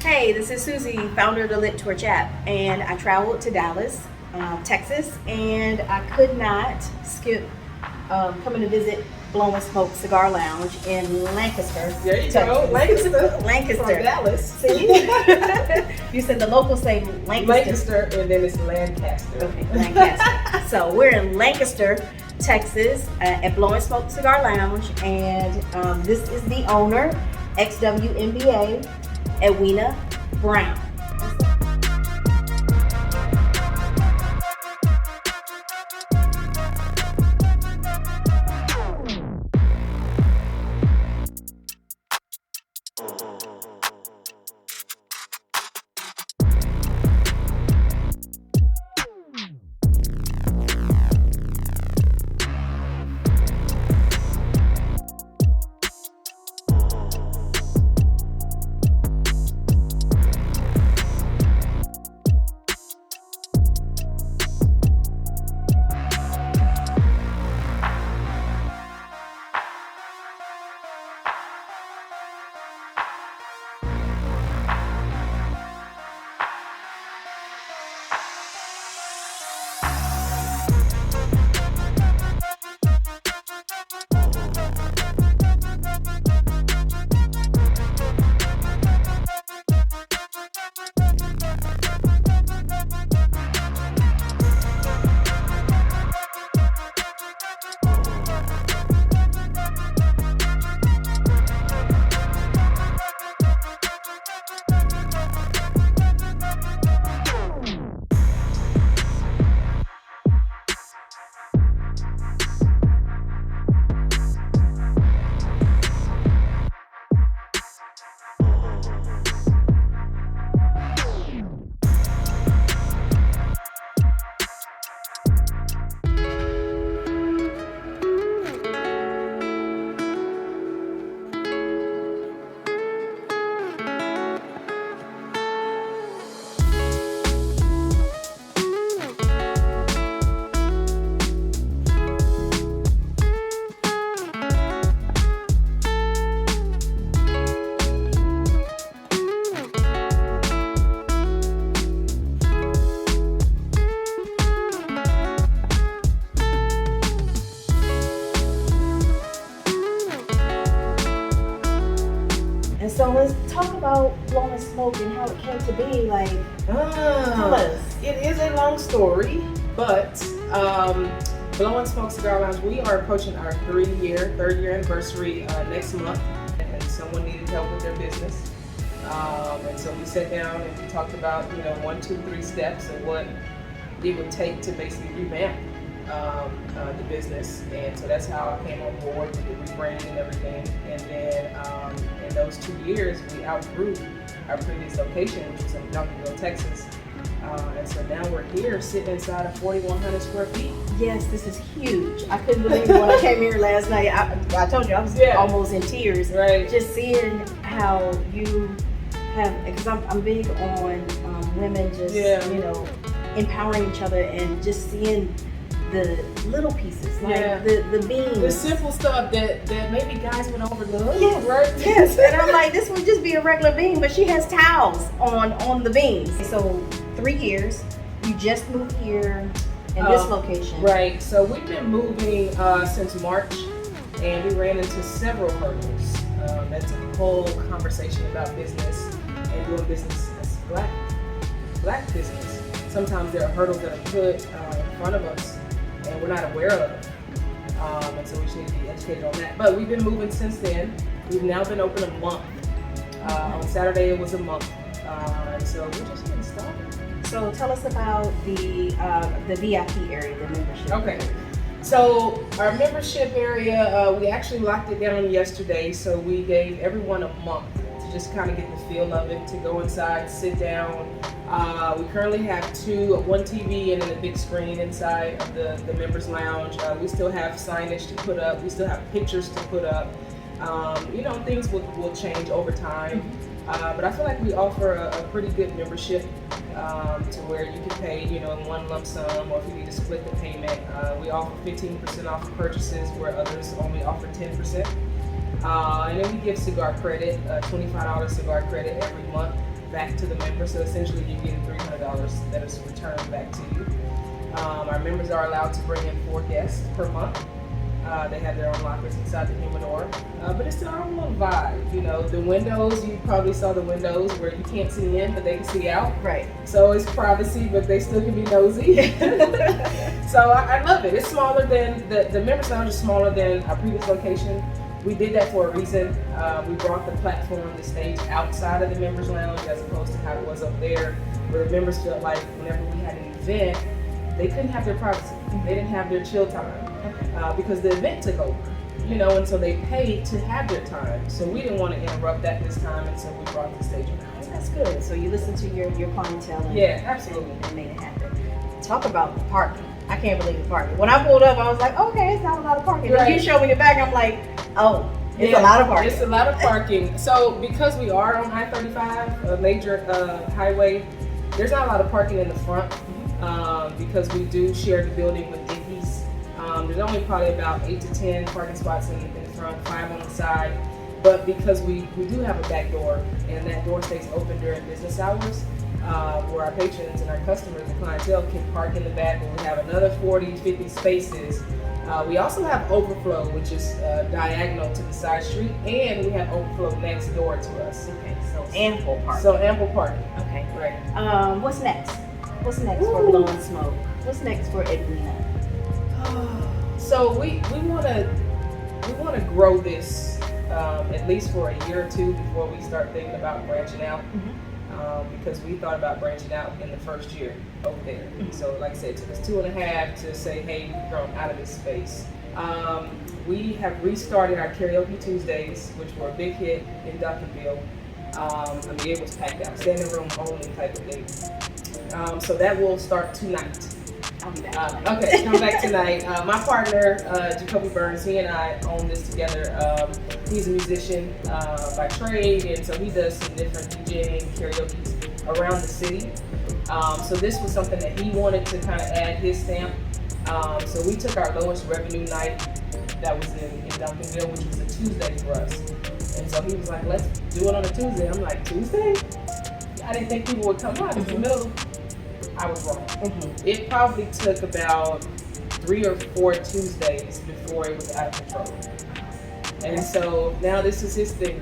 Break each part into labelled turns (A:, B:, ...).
A: Hey, this is Susie, founder of the 𝘓𝘪𝘵 app, and I traveled to Dallas, Texas, and I could not skip coming to visit Blowin Smoke Cigar Lounge in Lancaster.
B: There you
A: Texas.
B: go, Lancaster.
A: Lancaster.
B: From Dallas.
A: See? You said the locals say Lancaster.
B: Lancaster, and then it's Lancaster.
A: Okay, Lancaster. So we're in Lancaster, Texas, at Blowin Smoke Cigar Lounge, and this is the owner, 𝘬𝑚BA, Edwina Brown. So let's talk about Blowin Smoke and how it came to be. Like, tell us.
B: It is a long story, but Blowin Smoke Cigar Lounge, we are approaching our third year anniversary next month, and someone needed help with their business. And so we sat down and we talked about, 1, 2, 3 steps of what it would take to basically revamp the business, and so that's how I came on board with the rebranding and everything. And then in those 2 years, we outgrew our previous location, which was in Duncanville, Texas. And so now we're here sitting inside of 4,100 square feet.
A: Yes, this is huge. I couldn't believe it when I came here last night. I told you I was almost in tears.
B: Right.
A: Just seeing how you have, because I'm big on women just empowering each other, and just seeing the little pieces, like the beans.
B: The simple stuff that maybe guys would overlook.
A: Yes,
B: right?
A: Yes. And I'm like, this would just be a regular bean, but she has towels on the beans. So 3 years, you just moved here in this location.
B: Right, so we've been moving since March, and we ran into several hurdles. That's a whole conversation about business and doing business as black business. Sometimes there are hurdles that are put in front of us and we're not aware of, and so we should be educated on that. But we've been moving since then. We've now been open a month. On Saturday it was a month, and so we're just getting started.
A: So tell us about the VIP area, the membership.
B: Okay, so our membership area, we actually locked it down yesterday, so we gave everyone a month to just kind of get the feel of it, to go inside, sit down. We currently have one TV and then a big screen inside of the members lounge. We still have signage to put up. We still have pictures to put up. Things will change over time. But I feel like we offer a pretty good membership to where you can pay, in one lump sum, or if you need to split the payment. We offer 15% off purchases where others only offer 10%. And then we give cigar credit, $25 cigar credit every month. back to the member. So essentially you get $300 that is returned back to you. Our members are allowed to bring in 4 guests per month. They have their own lockers inside the humidor, but it's their own little vibe. You know, the windows, you probably saw the windows where you can't see in, but they can see out.
A: Right.
B: So it's privacy, but they still can be nosy. So I love it. It's smaller than, the members lounge is smaller than our previous location. We did that for a reason. We brought the platform, the stage outside of the members lounge as opposed to how it was up there, where the members felt like whenever we had an event, they couldn't have their privacy. They didn't have their chill time because the event took over, you know, and so they paid to have their time. So we didn't want to interrupt that this time, and so we brought the stage around.
A: That's good. So you listen to your clientele and,
B: Yeah, absolutely.
A: and made it happen. Talk about the parking. I can't believe the parking. When I pulled up, I was like, okay, it's not a lot of parking.
B: Right.
A: Then you showed me the back, I'm like, oh, it's a lot of parking.
B: It's a lot of parking. So because we are on I-35, a major highway, there's not a lot of parking in the front because we do share the building with Dickies. There's only probably about 8 to 10 parking spots in the front, 5 on the side. But because we do have a back door, and that door stays open during business hours, where our patrons and our customers and clientele can park in the back, and we have another 40, 50 spaces. We also have overflow, which is diagonal to the side street, and we have overflow next door to us.
A: Okay, so ample parking.
B: So ample parking.
A: Okay.
B: Right.
A: What's next? What's next for Blowin Smoke? What's next for Edwina?
B: So we want to grow this at least for a year or two before we start thinking about branching out. Because we thought about branching out in the first year over there. So like I said, it took us 2.5 to say, hey, we've grown out of this space. We have restarted our karaoke Tuesdays, which were a big hit in Duncanville. I mean, it was packed out, standing room only type of thing. So that will start tonight.
A: I'll be back.
B: Okay, come back tonight. My partner, 𝘍𝘪𝘵, he and I own this together. He's a musician by trade, and so he does some different DJing, karaoke around the city. So this was something that he wanted to kind of add his stamp. So we took our lowest revenue night that was in Duncanville, which was a Tuesday for us. And so he was like, let's do it on a Tuesday. I'm like, Tuesday? I didn't think people would come out in the middle. I was wrong. It probably took about 3 or 4 Tuesdays before it was out of control. And so now this is his thing.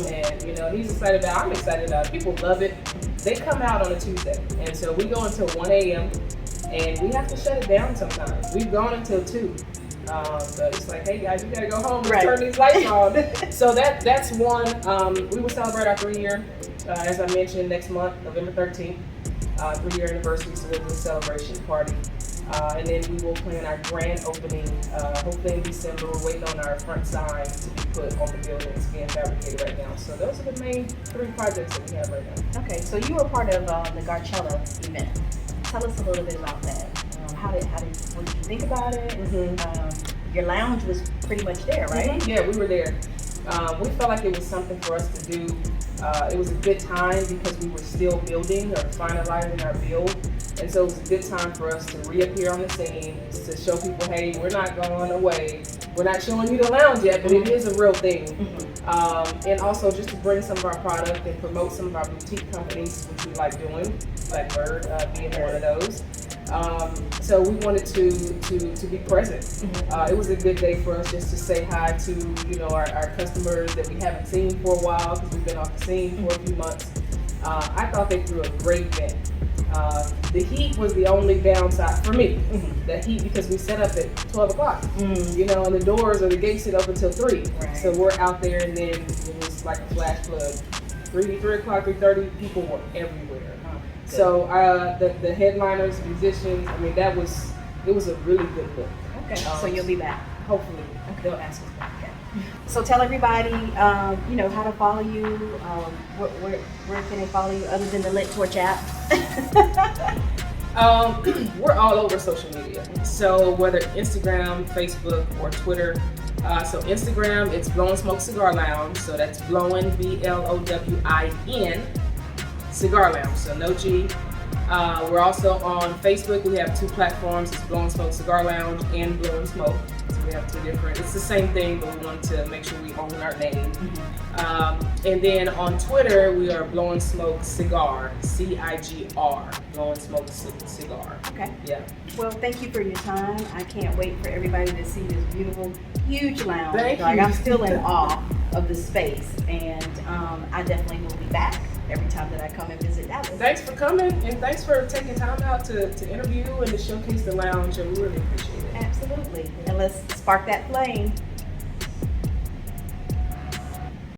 B: And you know, he's excited about it. I'm excited about it. People love it. They come out on a Tuesday. And so we go until 1 a.m. and we have to shut it down sometimes. We've gone until 2. But it's like, hey guys, you gotta go home and turn these lights on. So that's one. We will celebrate our 3-year, as I mentioned, next month, November 13th. 3-year anniversary, so we'll do a celebration party. And then we will plan our grand opening, hopefully in December. We're waiting on our front sign to be put on the building. It's being fabricated right now. So those are the main 3 projects that we have right now.
A: Okay, so you were part of the 𝘍𝘪𝘵 event. Tell us a little bit about that. What did you think about it? Your lounge was pretty much there, right?
B: Yeah, we were there. We felt like it was something for us to do. It was a good time because we were still building or finalizing our build. And so it was a good time for us to reappear on the scene, to show people, hey, we're not going away. We're not showing you the lounge yet, but it is a real thing. And also just to bring some of our product and promote some of our boutique companies, which we like doing, like 𝘍𝘪𝘵 being one of those. So we wanted to be present. It was a good day for us just to say hi to, you know, our customers that we haven't seen for a while because we've been off the scene for a few months. I thought they threw a great event. The heat was the only downside for me. The heat, because we set up at 12 o'clock, you know, and the doors or the gates sit up until 3.
A: Right.
B: So we're out there, and then it was like a flash flood. 3 o'clock, 3:30, people were everywhere. So the headliners, musicians, I mean, it was a really good look.
A: Okay, so you'll be back.
B: Hopefully, they'll ask us back.
A: So tell everybody, you know, how to follow you. Where can they follow you other than the 𝘍𝘪𝘵 app?
B: We're all over social media. So whether Instagram, Facebook, or Twitter. So Instagram, it's Blowin Smoke Cigar Lounge. So that's Blowin, BLOWIN, Cigar Lounge. So no G. We're also on Facebook. We have 2 platforms. It's Blowin Smoke Cigar Lounge and Blowin Smoke. It's We have two different. It's the same thing, but we want to make sure we own our name.
A: Mm-hmm.
B: And then on Twitter, we are Blowin Smoke Cigar, CIGR, Blowin Smoke Cigar.
A: Okay.
B: Yeah.
A: Well, thank you for your time. I can't wait for everybody to see this beautiful, huge lounge.
B: Thank
A: Like,
B: you.
A: I'm still in awe of the space, and I definitely will be back every time that I come and visit Dallas.
B: Thanks for coming, and thanks for taking time out to interview and to showcase the lounge. We really appreciate it.
A: Absolutely. And let's spark that flame.